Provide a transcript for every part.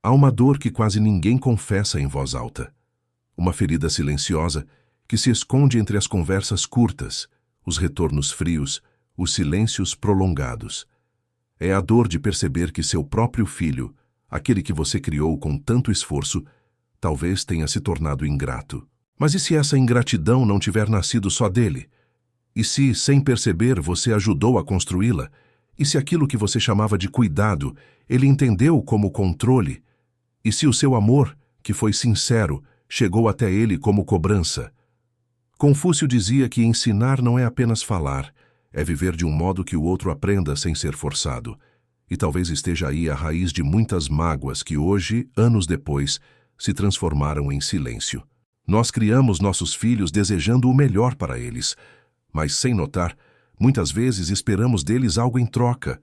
Há uma dor que quase ninguém confessa em voz alta. Uma ferida silenciosa que se esconde entre as conversas curtas, os retornos frios, os silêncios prolongados. É a dor de perceber que seu próprio filho, aquele que você criou com tanto esforço, talvez tenha se tornado ingrato. Mas e se essa ingratidão não tiver nascido só dele? E se, sem perceber, você ajudou a construí-la? E se aquilo que você chamava de cuidado, ele entendeu como controle? E se o seu amor, que foi sincero, chegou até ele como cobrança? Confúcio dizia que ensinar não é apenas falar, é viver de um modo que o outro aprenda sem ser forçado. E talvez esteja aí a raiz de muitas mágoas que hoje, anos depois, se transformaram em silêncio. Nós criamos nossos filhos desejando o melhor para eles, mas sem notar, muitas vezes esperamos deles algo em troca.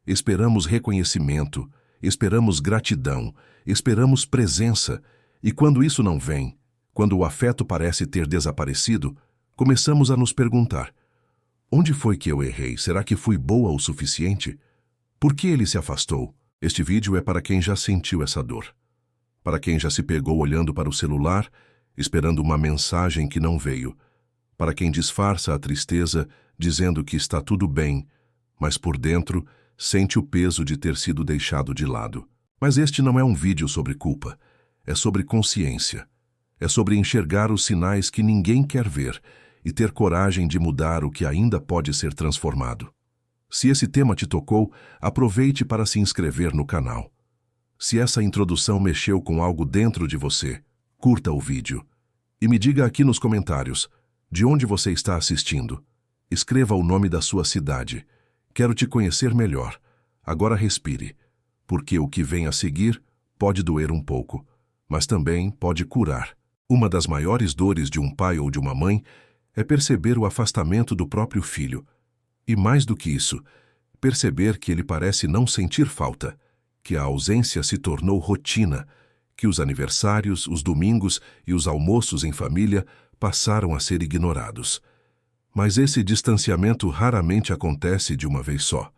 Esperamos reconhecimento, esperamos gratidão, esperamos presença, e quando isso não vem, quando o afeto parece ter desaparecido, começamos a nos perguntar: onde foi que eu errei? Será que fui boa o suficiente? Por que ele se afastou? Este vídeo é para quem já sentiu essa dor. Para quem já se pegou olhando para o celular, esperando uma mensagem que não veio. Para quem disfarça a tristeza, dizendo que está tudo bem, mas por dentro sente o peso de ter sido deixado de lado. Mas este não é um vídeo sobre culpa, é sobre consciência. É sobre enxergar os sinais que ninguém quer ver e ter coragem de mudar o que ainda pode ser transformado. Se esse tema te tocou, aproveite para se inscrever no canal. Se essa introdução mexeu com algo dentro de você, curta o vídeo. E me diga aqui nos comentários, de onde você está assistindo. Escreva o nome da sua cidade. Quero te conhecer melhor. Agora respire, porque o que vem a seguir pode doer um pouco, mas também pode curar. Uma das maiores dores de um pai ou de uma mãe é perceber o afastamento do próprio filho. E mais do que isso, perceber que ele parece não sentir falta, que a ausência se tornou rotina, que os aniversários, os domingos e os almoços em família passaram a ser ignorados. Mas esse distanciamento raramente acontece de uma vez só.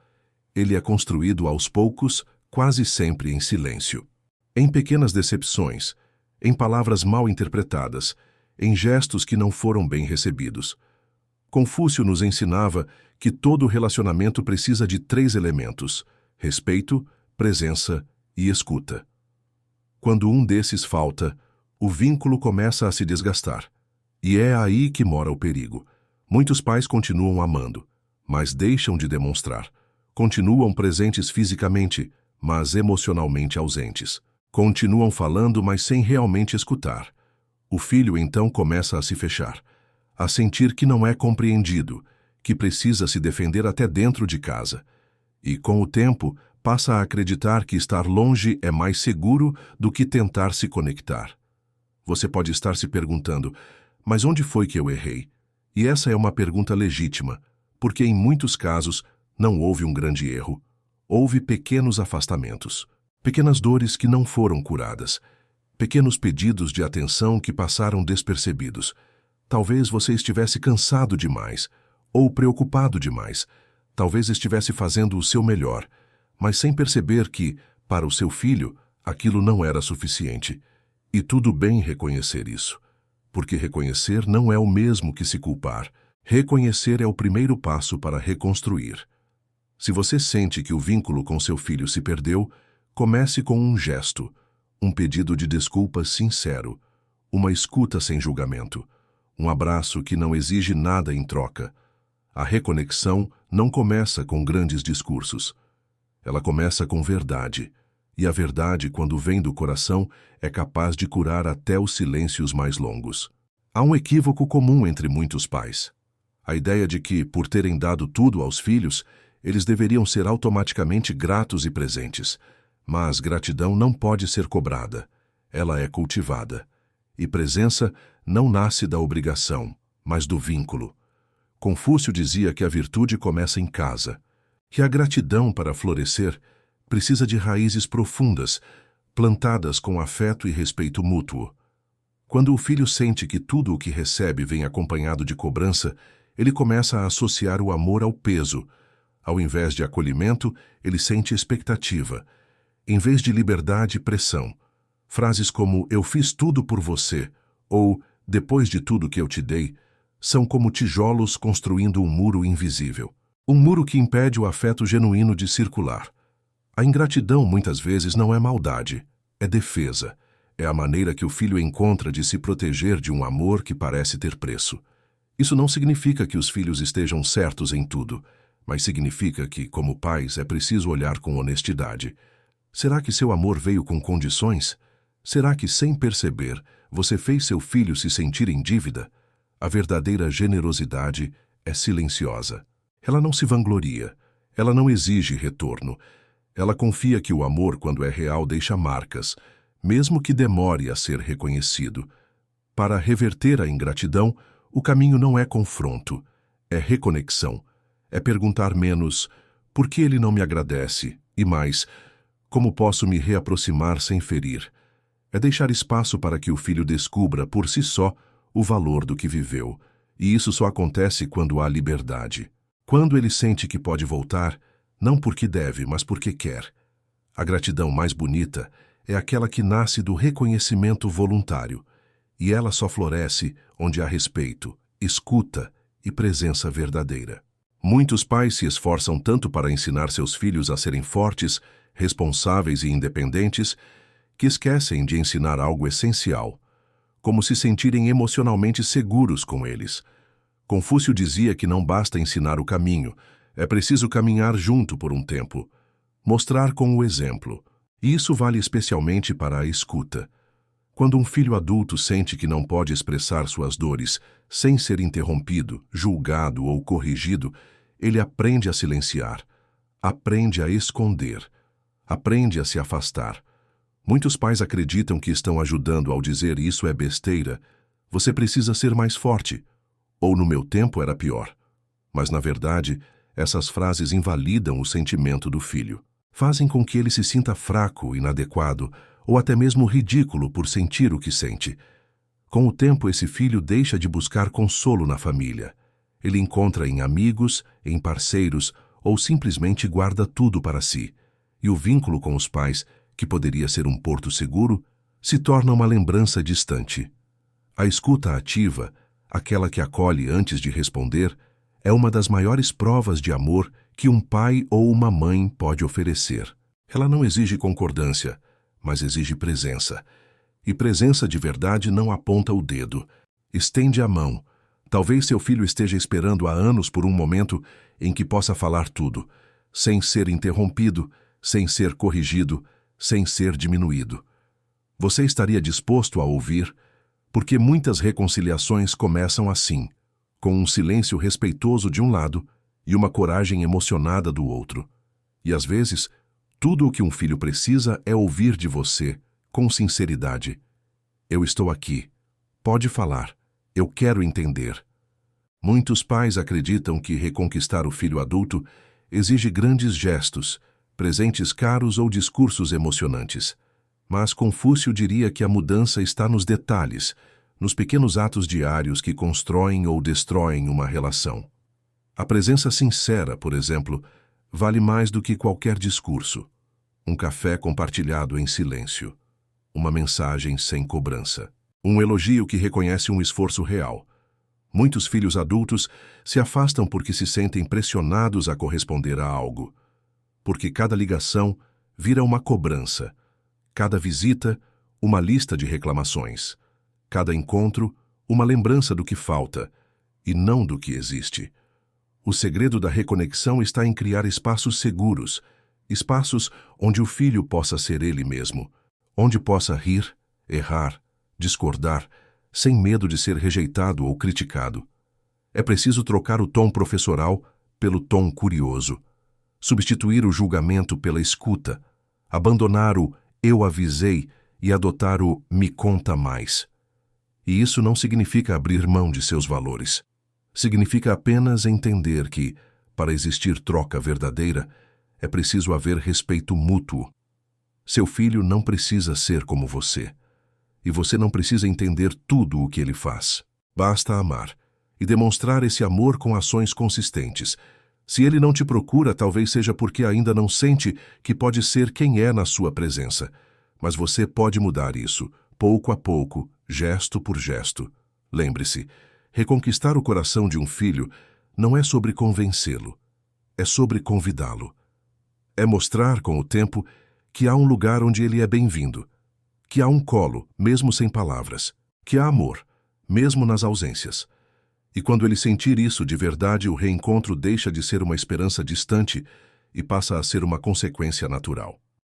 Ele é construído aos poucos, quase sempre em silêncio. Em pequenas decepções, em palavras mal interpretadas, em gestos que não foram bem recebidos. Confúcio nos ensinava que todo relacionamento precisa de 3 elementos: respeito, presença e escuta. Quando um desses falta, o vínculo começa a se desgastar. E é aí que mora o perigo. Muitos pais continuam amando, mas deixam de demonstrar. Continuam presentes fisicamente, mas emocionalmente ausentes. Continuam falando, mas sem realmente escutar. O filho então começa a se fechar, a sentir que não é compreendido, que precisa se defender até dentro de casa. E, com o tempo, passa a acreditar que estar longe é mais seguro do que tentar se conectar. Você pode estar se perguntando: mas onde foi que eu errei? E essa é uma pergunta legítima, porque em muitos casos não houve um grande erro. Houve pequenos afastamentos, pequenas dores que não foram curadas, pequenos pedidos de atenção que passaram despercebidos. Talvez você estivesse cansado demais, ou preocupado demais. Talvez estivesse fazendo o seu melhor, mas sem perceber que, para o seu filho, aquilo não era suficiente. E tudo bem reconhecer isso, porque reconhecer não é o mesmo que se culpar. Reconhecer é o primeiro passo para reconstruir. Se você sente que o vínculo com seu filho se perdeu, comece com um gesto, um pedido de desculpas sincero, uma escuta sem julgamento, um abraço que não exige nada em troca. A reconexão não começa com grandes discursos. Ela começa com verdade, e a verdade, quando vem do coração, é capaz de curar até os silêncios mais longos. Há um equívoco comum entre muitos pais. A ideia de que, por terem dado tudo aos filhos, eles deveriam ser automaticamente gratos e presentes. Mas gratidão não pode ser cobrada. Ela é cultivada. E presença não nasce da obrigação, mas do vínculo. Confúcio dizia que a virtude começa em casa, que a gratidão, para florescer, precisa de raízes profundas, plantadas com afeto e respeito mútuo. Quando o filho sente que tudo o que recebe vem acompanhado de cobrança, ele começa a associar o amor ao peso. Ao invés de acolhimento, ele sente expectativa. em vez de liberdade, pressão. Frases como "eu fiz tudo por você" ou "depois de tudo que eu te dei" são como tijolos construindo um muro invisível. Um muro que impede o afeto genuíno de circular. A ingratidão muitas vezes não é maldade, é defesa. É a maneira que o filho encontra de se proteger de um amor que parece ter preço. Isso não significa que os filhos estejam certos em tudo, mas significa que, como pais, é preciso olhar com honestidade. Será que seu amor veio com condições? Será que, sem perceber, você fez seu filho se sentir em dívida? A verdadeira generosidade é silenciosa. Ela não se vangloria, ela não exige retorno. Ela confia que o amor, quando é real, deixa marcas, mesmo que demore a ser reconhecido. Para reverter a ingratidão, o caminho não é confronto, é reconexão. É perguntar menos, por que ele não me agradece? E mais, como posso me reaproximar sem ferir? É deixar espaço para que o filho descubra, por si só, o valor do que viveu. E isso só acontece quando há liberdade. Quando ele sente que pode voltar, não porque deve, mas porque quer. A gratidão mais bonita é aquela que nasce do reconhecimento voluntário, e ela só floresce onde há respeito, escuta e presença verdadeira. Muitos pais se esforçam tanto para ensinar seus filhos a serem fortes, responsáveis e independentes, que esquecem de ensinar algo essencial, como se sentirem emocionalmente seguros com eles. Confúcio dizia que não basta ensinar o caminho, é preciso caminhar junto por um tempo, mostrar com o exemplo. E isso vale especialmente para a escuta. Quando um filho adulto sente que não pode expressar suas dores sem ser interrompido, julgado ou corrigido, ele aprende a silenciar, aprende a esconder, aprende a se afastar. Muitos pais acreditam que estão ajudando ao dizer "isso é besteira", "você precisa ser mais forte", ou "no meu tempo era pior". Mas, na verdade, essas frases invalidam o sentimento do filho. Fazem com que ele se sinta fraco, inadequado ou até mesmo ridículo por sentir o que sente. Com o tempo, esse filho deixa de buscar consolo na família. Ele encontra em amigos, em parceiros ou simplesmente guarda tudo para si. E o vínculo com os pais, que poderia ser um porto seguro, se torna uma lembrança distante. A escuta ativa, aquela que acolhe antes de responder, é uma das maiores provas de amor que um pai ou uma mãe pode oferecer. Ela não exige concordância, mas exige presença. E presença de verdade não aponta o dedo. Estende a mão. Talvez seu filho esteja esperando há anos por um momento em que possa falar tudo, sem ser interrompido, sem ser corrigido, sem ser diminuído. Você estaria disposto a ouvir? Porque muitas reconciliações começam assim, com um silêncio respeitoso de um lado e uma coragem emocionada do outro. E às vezes, tudo o que um filho precisa é ouvir de você, com sinceridade. "Eu estou aqui. Pode falar. Eu quero entender." Muitos pais acreditam que reconquistar o filho adulto exige grandes gestos, presentes caros ou discursos emocionantes. Mas Confúcio diria que a mudança está nos detalhes, nos pequenos atos diários que constroem ou destroem uma relação. A presença sincera, por exemplo, vale mais do que qualquer discurso. Um café compartilhado em silêncio. Uma mensagem sem cobrança. Um elogio que reconhece um esforço real. Muitos filhos adultos se afastam porque se sentem pressionados a corresponder a algo. Porque cada ligação vira uma cobrança. Cada visita, uma lista de reclamações. Cada encontro, uma lembrança do que falta, e não do que existe. O segredo da reconexão está em criar espaços seguros, espaços onde o filho possa ser ele mesmo, onde possa rir, errar, discordar, sem medo de ser rejeitado ou criticado. É preciso trocar o tom professoral pelo tom curioso, substituir o julgamento pela escuta, abandonar o "eu avisei" e adotar o "me conta mais". E isso não significa abrir mão de seus valores. Significa apenas entender que, para existir troca verdadeira, é preciso haver respeito mútuo. Seu filho não precisa ser como você. E você não precisa entender tudo o que ele faz. Basta amar. E demonstrar esse amor com ações consistentes, Se ele não te procura, talvez seja porque ainda não sente que pode ser quem é na sua presença. Mas você pode mudar isso, pouco a pouco, gesto por gesto. Lembre-se, reconquistar o coração de um filho não é sobre convencê-lo, é sobre convidá-lo. É mostrar, com o tempo, que há um lugar onde ele é bem-vindo, que há um colo, mesmo sem palavras, que há amor, mesmo nas ausências. E quando ele sentir isso de verdade, o reencontro deixa de ser uma esperança distante e passa a ser uma consequência natural.